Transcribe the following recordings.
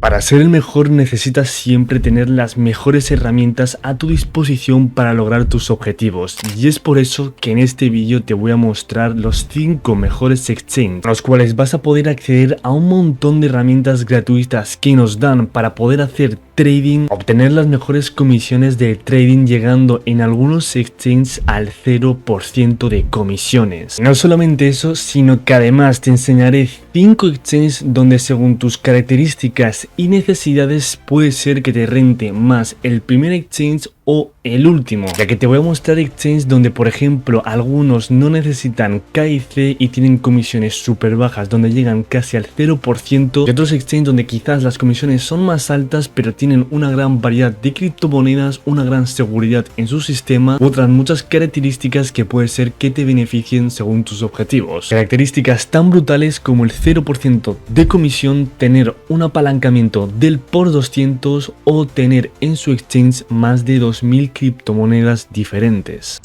Para ser el mejor necesitas siempre tener las mejores herramientas a tu disposición para lograr tus objetivos, y es por eso que en este vídeo te voy a mostrar los 5 mejores exchanges, con los cuales vas a poder acceder a un montón de herramientas gratuitas que nos dan para poder hacer trading, obtener las mejores comisiones de trading, llegando en algunos exchanges al 0% de comisiones. No solamente eso, sino que además te enseñaré 5 exchanges donde según tus características y necesidades puede ser que te rente más el primer exchange o el último, ya que te voy a mostrar exchanges donde por ejemplo algunos no necesitan KIC y tienen comisiones súper bajas donde llegan casi al 0%, y otros exchanges donde quizás las comisiones son más altas pero tienen una gran variedad de criptomonedas, una gran seguridad en su sistema, u otras muchas características que puede ser que te beneficien según tus objetivos. Características tan brutales como el 0% de comisión, tener un apalancamiento del por 200 o tener en su exchange más de 2000 criptomonedas diferentes.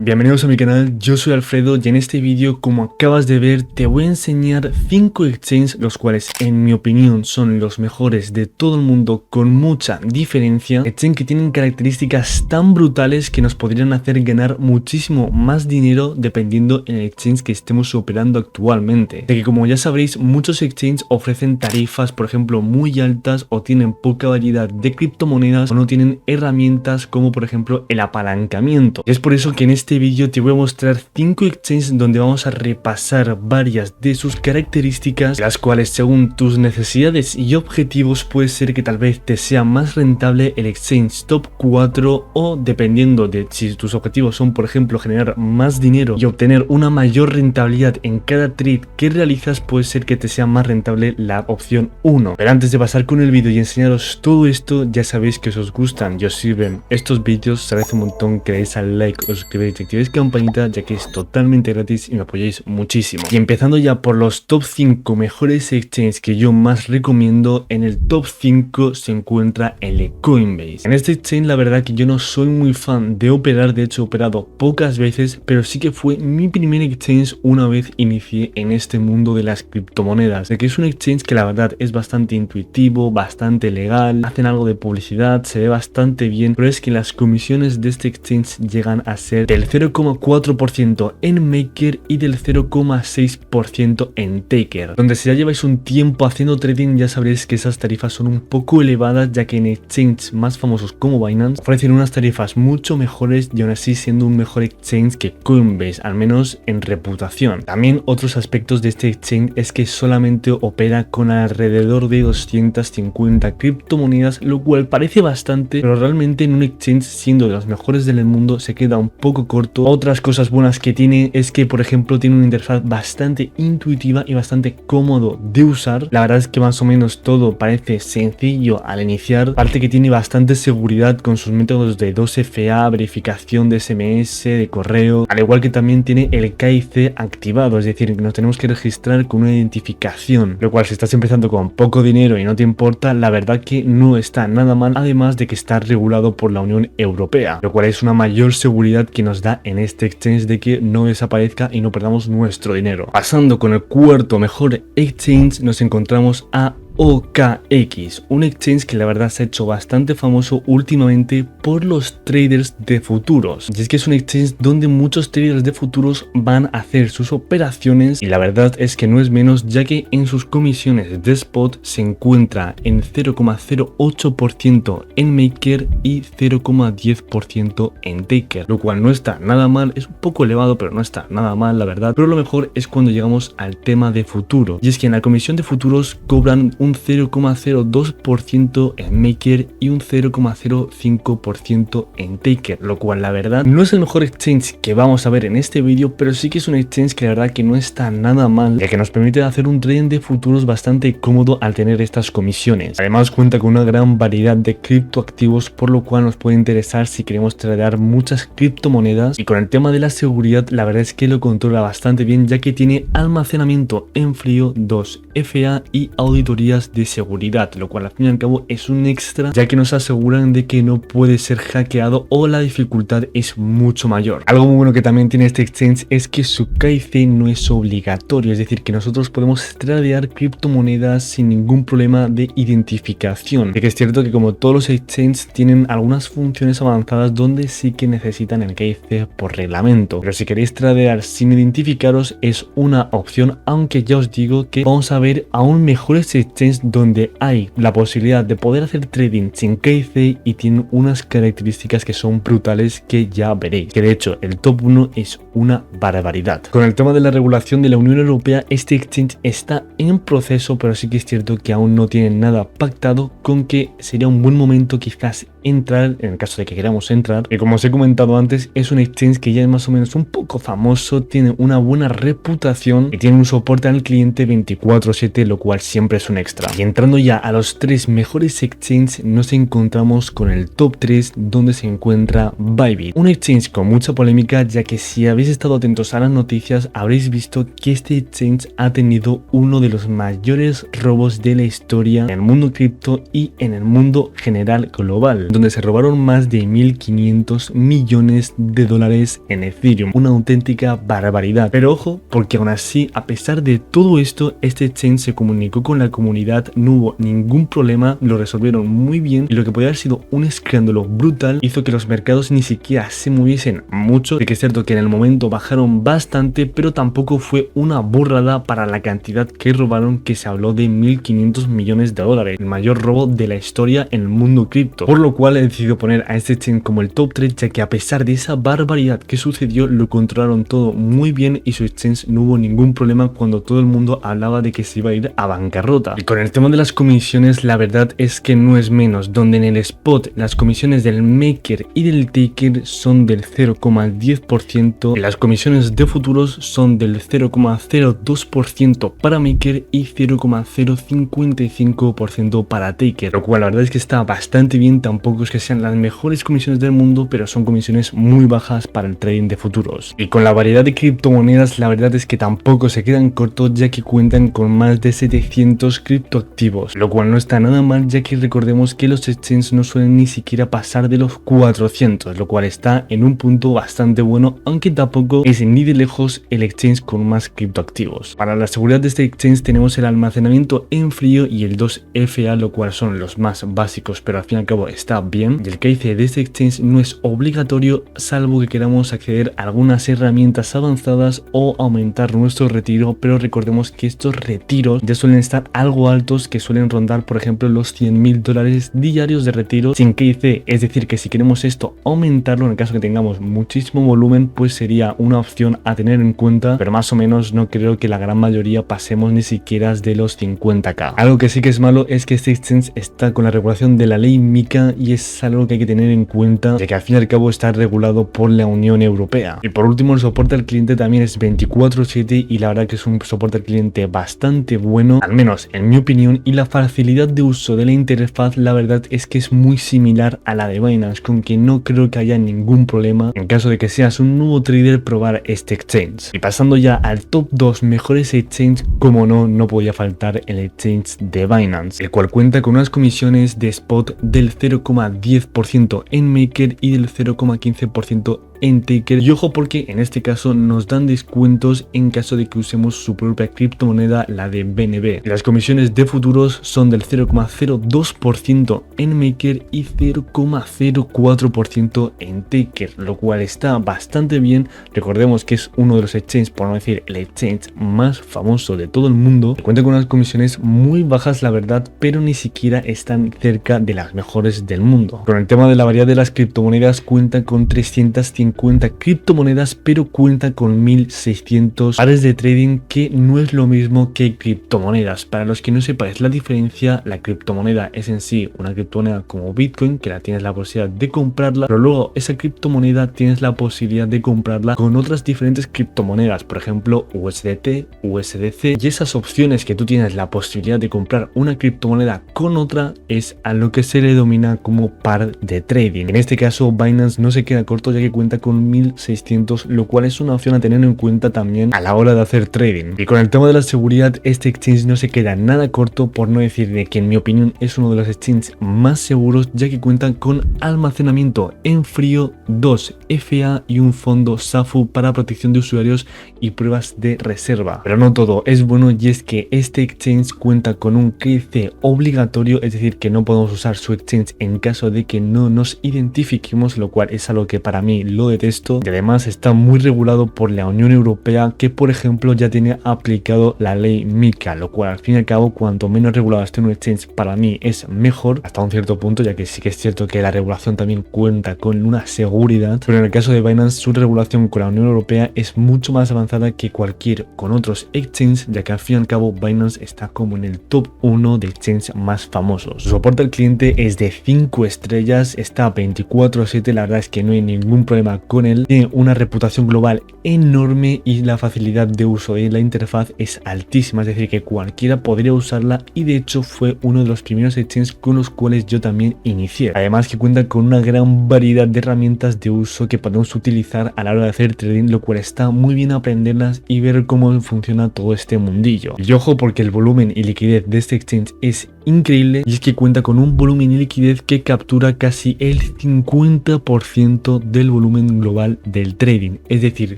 Bienvenidos a mi canal, yo soy Alfredo y en este vídeo, como acabas de ver, te voy a enseñar 5 exchanges los cuales en mi opinión son los mejores de todo el mundo con mucha diferencia, exchanges que tienen características tan brutales que nos podrían hacer ganar muchísimo más dinero dependiendo en el exchange que estemos operando actualmente, de que como ya sabréis muchos exchanges ofrecen tarifas por ejemplo muy altas o tienen poca variedad de criptomonedas o no tienen herramientas como por ejemplo el apalancamiento, y es por eso que en este vídeo te voy a mostrar 5 exchanges donde vamos a repasar varias de sus características, las cuales según tus necesidades y objetivos puede ser que tal vez te sea más rentable el exchange top 4, o dependiendo de si tus objetivos son por ejemplo generar más dinero y obtener una mayor rentabilidad en cada trade que realizas, puede ser que te sea más rentable la opción 1. Pero antes de pasar con el vídeo y enseñaros todo esto, ya sabéis que si os gustan y os sirven estos vídeos, os agradece un montón que le deis al like, os suscribáis y activéis campanita, ya que es totalmente gratis y me apoyáis muchísimo. Y empezando ya por los top 5 mejores exchanges que yo más recomiendo, en el top 5 se encuentra el de Coinbase. En este exchange la verdad que yo no soy muy fan de operar, de hecho he operado pocas veces, pero sí que fue mi primer exchange una vez inicié en este mundo de las criptomonedas, de que es un exchange que la verdad es bastante intuitivo, bastante legal, hacen algo de publicidad, se ve bastante bien, pero es que las comisiones de este exchange llegan a ser del 0,4% en Maker y del 0,6% en Taker, donde si ya lleváis un tiempo haciendo trading ya sabréis que esas tarifas son un poco elevadas, ya que en exchanges más famosos como Binance ofrecen unas tarifas mucho mejores y aún así siendo un mejor exchange que Coinbase, al menos en reputación. También otros aspectos de este exchange es que solamente opera con alrededor de 250 criptomonedas, lo cual parece bastante, pero realmente en un exchange siendo de los mejores del mundo se queda un poco corto. Otras cosas buenas que tiene es que por ejemplo tiene una interfaz bastante intuitiva y bastante cómodo de usar. La verdad es que más o menos todo parece sencillo al iniciar, aparte que tiene bastante seguridad con sus métodos de 2FA, verificación de SMS, de correo, al igual que también tiene el KIC activado, es decir, que nos tenemos que registrar con una identificación, lo cual si estás empezando con poco dinero y no te importa, la verdad que no está nada mal, además de que está regulado por la Unión Europea, lo cual es una mayor seguridad que nos da en este exchange de que no desaparezca y no perdamos nuestro dinero. Pasando con el cuarto mejor exchange, nos encontramos a OKX, un exchange que la verdad se ha hecho bastante famoso últimamente por los traders de futuros, y es que es un exchange donde muchos traders de futuros van a hacer sus operaciones, y la verdad es que no es menos, ya que en sus comisiones de spot se encuentra en 0,08% en Maker y 0,10% en Taker, lo cual no está nada mal, es un poco elevado pero no está nada mal la verdad, pero lo mejor es cuando llegamos al tema de futuro, y es que en la comisión de futuros cobran un 0,02% en Maker y un 0,05% en Taker, lo cual la verdad no es el mejor exchange que vamos a ver en este vídeo, pero sí que es un exchange que la verdad que no está nada mal, ya que nos permite hacer un trading de futuros bastante cómodo al tener estas comisiones. Además cuenta con una gran variedad de criptoactivos, por lo cual nos puede interesar si queremos tradear muchas criptomonedas, y con el tema de la seguridad la verdad es que lo controla bastante bien, ya que tiene almacenamiento en frío, 2FA y auditorías medidas de seguridad, lo cual al fin y al cabo es un extra, ya que nos aseguran de que no puede ser hackeado o la dificultad es mucho mayor. Algo muy bueno que también tiene este exchange es que su KYC no es obligatorio, es decir, que nosotros podemos tradear criptomonedas sin ningún problema de identificación. Ya que es cierto que como todos los exchanges tienen algunas funciones avanzadas donde sí que necesitan el KYC por reglamento, pero si queréis tradear sin identificaros es una opción, aunque ya os digo que vamos a ver aún mejores exchanges donde hay la posibilidad de poder hacer trading sin KYC y tienen unas características que son brutales que ya veréis, que de hecho el top 1 es una barbaridad. Con el tema de la regulación de la Unión Europea, este exchange está en proceso, pero sí que es cierto que aún no tienen nada pactado, con que sería un buen momento quizás entrar, en el caso de que queramos entrar. Y como os he comentado antes, es un exchange que ya es más o menos un poco famoso, tiene una buena reputación y tiene un soporte al cliente 24/7, lo cual siempre es un extra. Y entrando ya a los 3 mejores exchanges, nos encontramos con el top 3, donde se encuentra Bybit, un exchange con mucha polémica, ya que si habéis estado atentos a las noticias habréis visto que este exchange ha tenido uno de los mayores robos de la historia en el mundo cripto y en el mundo general global, donde se robaron más de 1.500 millones de dólares en Ethereum, una auténtica barbaridad. Pero ojo, porque aún así, a pesar de todo esto, este exchange se comunicó con la comunidad, no hubo ningún problema, lo resolvieron muy bien, y lo que podía haber sido un escándalo brutal hizo que los mercados ni siquiera se moviesen mucho. De que es cierto que en el momento bajaron bastante, pero tampoco fue una burrada para la cantidad que robaron, que se habló de 1.500 millones de dólares, el mayor robo de la historia en el mundo cripto, por lo cual he decidido poner a este exchange como el top 3, ya que a pesar de esa barbaridad que sucedió, lo controlaron todo muy bien y su exchange no hubo ningún problema cuando todo el mundo hablaba de que se iba a ir a bancarrota. Y con el tema de las comisiones, la verdad es que no es menos, donde en el spot las comisiones del maker y del taker son del 0,10%, y las comisiones de futuros son del 0,02% para maker y 0,055% para taker, lo cual la verdad es que está bastante bien. Tampoco es que sean las mejores comisiones del mundo, pero son comisiones muy bajas para el trading de futuros. Y con la variedad de criptomonedas, la verdad es que tampoco se quedan cortos, ya que cuentan con más de 700 criptoactivos, lo cual no está nada mal, ya que recordemos que los exchanges no suelen ni siquiera pasar de los 400, lo cual está en un punto bastante bueno, aunque tampoco es ni de lejos el exchange con más criptoactivos. Para la seguridad de este exchange tenemos el almacenamiento en frío y el 2FA, lo cual son los más básicos, pero al fin y al cabo está bien. Y el KYC de este exchange no es obligatorio, salvo que queramos acceder a algunas herramientas avanzadas o aumentar nuestro retiro, pero recordemos que estos retiros ya suelen estar algo altos, que suelen rondar por ejemplo los 100.000 dólares diarios de retiro sin KYC. Es decir, que si queremos esto aumentarlo, en el caso que tengamos muchísimo volumen, pues sería una opción a tener en cuenta, pero más o menos no creo que la gran mayoría pasemos ni siquiera de los 50k. Algo que sí que es malo es que este exchange está con la regulación de la ley MiCA, y es algo que hay que tener en cuenta, ya que al fin y al cabo está regulado por la Unión Europea. Y por último, el soporte al cliente también es 24/7, y la verdad que es un soporte al cliente bastante bueno, al menos en mi opinión, y la facilidad de uso de la interfaz, la verdad es que es muy similar a la de Binance, con que no creo que haya ningún problema en caso de que seas un nuevo trader probar este exchange. Y pasando ya al top 2 mejores exchange, como no podía faltar el exchange de Binance, el cual cuenta con unas comisiones de spot del 0,10% en maker y del 0,15% en taker. Y ojo, porque en este caso nos dan descuentos en caso de que usemos su propia criptomoneda, la de BNB. Las comisiones de futuros son del 0,02% en maker y 0,04% en taker, lo cual está bastante bien. Recordemos que es uno de los exchanges, por no decir el exchange más famoso de todo el mundo. Cuenta con unas comisiones muy bajas, la verdad, pero ni siquiera están cerca de las mejores del mundo. Con el tema de la variedad de las criptomonedas, cuenta con 350 criptomonedas, pero cuenta con 1.600 pares de trading, que no es lo mismo que criptomonedas. Para los que no sepáis la diferencia, la criptomoneda es en sí una criptomoneda como Bitcoin, que la tienes la posibilidad de comprarla, pero luego esa criptomoneda tienes la posibilidad de comprarla con otras diferentes criptomonedas, por ejemplo USDT, USDC, y esas opciones que tú tienes la posibilidad de comprar una criptomoneda con otra es a lo que se le denomina como par de trading. En este caso Binance no se queda corto, ya que cuenta cuenta con 1600, lo cual es una opción a tener en cuenta también a la hora de hacer trading. Y con el tema de la seguridad, este exchange no se queda nada corto, por no decir de que en mi opinión es uno de los exchanges más seguros, ya que cuentan con almacenamiento en frío, 2 FA y un fondo SAFU para protección de usuarios y pruebas de reserva. Pero no todo es bueno, y es que este exchange cuenta con un KYC obligatorio, es decir que no podemos usar su exchange en caso de que no nos identifiquemos, lo cual es algo que para mí lo detesto, y además está muy regulado por la Unión Europea, que por ejemplo ya tiene aplicado la ley MiCA, lo cual al fin y al cabo cuanto menos regulado esté un exchange para mí es mejor hasta un cierto punto, ya que sí que es cierto que la regulación también cuenta con una seguridad, pero en el caso de Binance su regulación con la Unión Europea es mucho más avanzada que cualquier con otros exchanges, ya que al fin y al cabo Binance está como en el top 1 de exchanges más famosos. Su soporte al cliente es de 5 estrellas, está 24/7, la verdad es que no hay ningún problema con él, tiene una reputación global enorme y la facilidad de uso de la interfaz es altísima, es decir que cualquiera podría usarla, y de hecho fue uno de los primeros exchanges con los cuales yo también inicié. Además que cuenta con una gran variedad de herramientas de uso que podemos utilizar a la hora de hacer trading, lo cual está muy bien aprenderlas y ver cómo funciona todo este mundillo. Y ojo, porque el volumen y liquidez de este exchange es increíble, y es que cuenta con un volumen y liquidez que captura casi el 50% del volumen global del trading, es decir,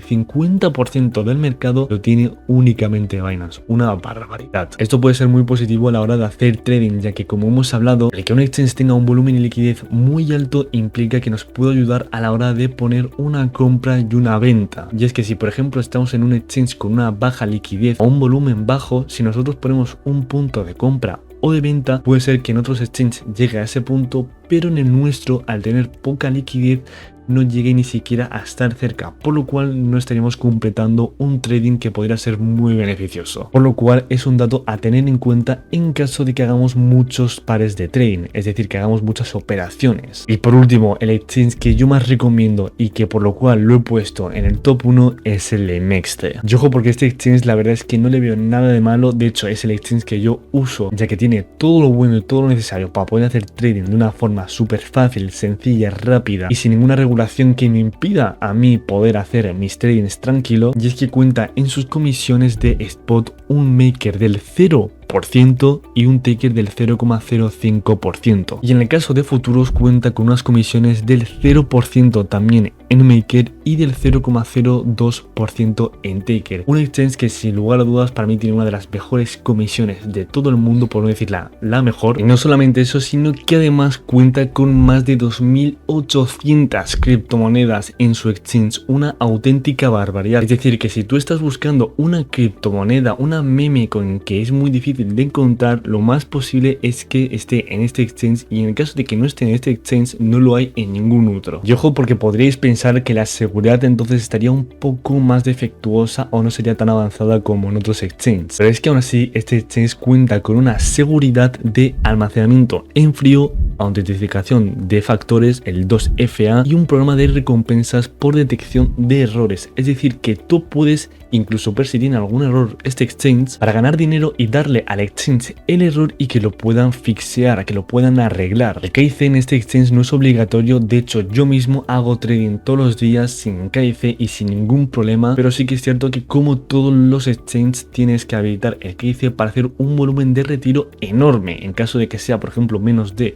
50% del mercado lo tiene únicamente Binance, una barbaridad. Esto puede ser muy positivo a la hora de hacer trading, ya que como hemos hablado, el que un exchange tenga un volumen y liquidez muy alto implica que nos puede ayudar a la hora de poner una compra y una venta. Y es que si por ejemplo estamos en un exchange con una baja liquidez o un volumen bajo, si nosotros ponemos un punto de compra o de venta, puede ser que en otros exchanges llegue a ese punto, pero en el nuestro, al tener poca liquidez, no llegue ni siquiera a estar cerca, por lo cual no estaríamos completando un trading que podría ser muy beneficioso. Por lo cual es un dato a tener en cuenta en caso de que hagamos muchos pares de trading, es decir, que hagamos muchas operaciones. Y por último, el exchange que yo más recomiendo y que por lo cual lo he puesto en el top 1 es el Mexte. Y ojo, porque este exchange la verdad es que no le veo nada de malo, de hecho es el exchange que yo uso, ya que tiene todo lo bueno y todo lo necesario para poder hacer trading de una forma súper fácil, sencilla, rápida y sin ninguna regulación que me impida a mí poder hacer mis tradings tranquilo. Y es que cuenta en sus comisiones de spot un maker del 0% y un taker del 0,05%. Y en el caso de futuros cuenta con unas comisiones del 0% también en maker y del 0,02% en taker. Un exchange que sin lugar a dudas para mí tiene una de las mejores comisiones de todo el mundo, por no decir la mejor. Y no solamente eso, sino que además cuenta con más de 2.800 criptomonedas en su exchange, una auténtica barbaridad. Es decir, que si tú estás buscando una criptomoneda, una meme coin que es muy difícil de encontrar, lo más posible es que esté en este exchange, y en el caso de que no esté en este exchange no lo hay en ningún otro. Y ojo, porque podríais pensar que la seguridad entonces estaría un poco más defectuosa o no sería tan avanzada como en otros exchanges, pero es que aún así este exchange cuenta con una seguridad de almacenamiento en frío, autentificación de factores, el 2FA, y un programa de recompensas por detección de errores, es decir que tú puedes incluso ver si tiene algún error este exchange para ganar dinero y darle al exchange el error y que lo puedan fixear, que lo puedan arreglar. El KYC en este exchange no es obligatorio, de hecho yo mismo hago trading todos los días sin KYC y sin ningún problema, pero sí que es cierto que como todos los exchanges tienes que habilitar el KYC para hacer un volumen de retiro enorme. En caso de que sea por ejemplo menos de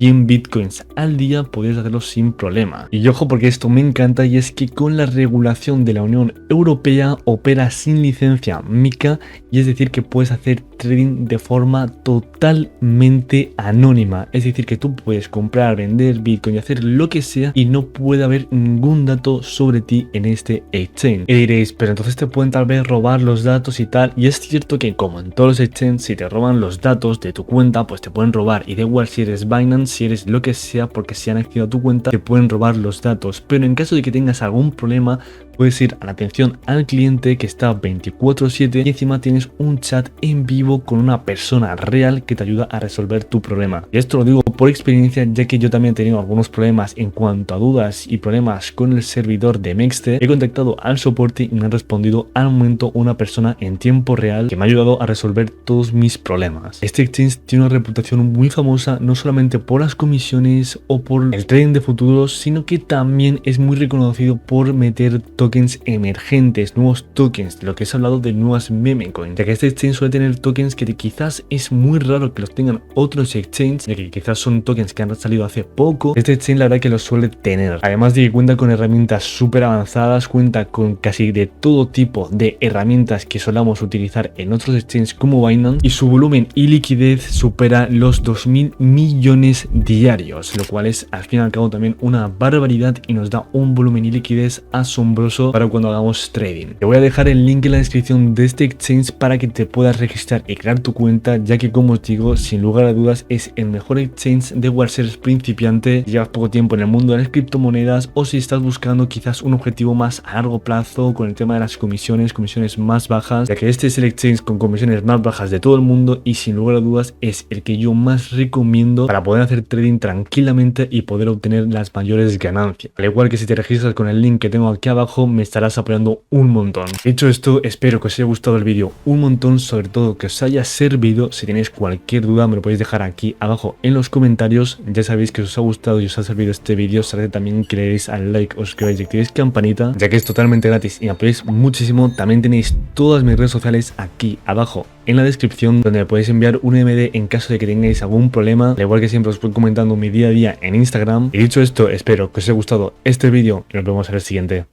100 bitcoins al día, podéis hacerlo sin problema. Y ojo, porque esto me encanta, y es que con la regulación de la Unión Europea opera sin licencia MiCA, y es decir que puedes hacer trading de forma totalmente anónima, es decir que tú puedes comprar, vender bitcoin y hacer lo que sea y no puede haber ningún dato sobre ti en este exchange. Y diréis, pero entonces te pueden tal vez robar los datos y tal, y es cierto que como en todos los exchanges, si te roban los datos de tu cuenta, pues te pueden robar, y da igual si eres Binance, si eres lo que sea, porque si han activado tu cuenta te pueden robar los datos. Pero en caso de que tengas algún problema, puedes ir a la atención al cliente, que está 24/7, y encima tienes un chat en vivo con una persona real que te ayuda a resolver tu problema. Y esto lo digo por experiencia, ya que yo también he tenido algunos problemas en cuanto a dudas y problemas con el servidor de Mexter. He contactado al soporte y me han respondido al momento una persona en tiempo real que me ha ayudado a resolver todos mis problemas. Este exchange tiene una reputación muy famosa, no solamente por las comisiones o por el trading de futuros, sino que también es muy reconocido por meter tokens emergentes, nuevos tokens, de lo que se ha hablado de nuevas meme coins, ya que este exchange suele tener tokens que quizás es muy raro que los tengan otros exchanges, ya que quizás son tokens que han salido hace poco. Este exchange la verdad que los suele tener, además de que cuenta con herramientas súper avanzadas, cuenta con casi de todo tipo de herramientas que solamos utilizar en otros exchanges como Binance, y su volumen y liquidez supera los 2.000 millones diarios, lo cual es al fin y al cabo también una barbaridad y nos da un volumen y liquidez asombroso para cuando hagamos trading. Te voy a dejar el link en la descripción de este exchange para que te puedas registrar y crear tu cuenta, ya que como os digo, sin lugar a dudas es el mejor exchange de websers principiante si llevas poco tiempo en el mundo de las criptomonedas o si estás buscando quizás un objetivo más a largo plazo con el tema de las comisiones más bajas, ya que este es el exchange con comisiones más bajas de todo el mundo y sin lugar a dudas es el que yo más recomiendo para poder hacer trading tranquilamente y poder obtener las mayores ganancias. Al igual que si te registras con el link que tengo aquí abajo, me estarás apoyando un montón. Dicho esto, espero que os haya gustado el vídeo un montón, sobre todo que os haya servido. Si tenéis cualquier duda me lo podéis dejar aquí abajo en los comentarios. Ya sabéis que os ha gustado y os ha servido este vídeo, os haré también que le deis al like, os suscribáis y activéis campanita, ya que es totalmente gratis y me apoyáis muchísimo. También tenéis todas mis redes sociales aquí abajo en la descripción, donde me podéis enviar un MD en caso de que tengáis algún problema, al igual que siempre os voy comentando mi día a día en Instagram. Y dicho esto, espero que os haya gustado este vídeo y nos vemos en el siguiente.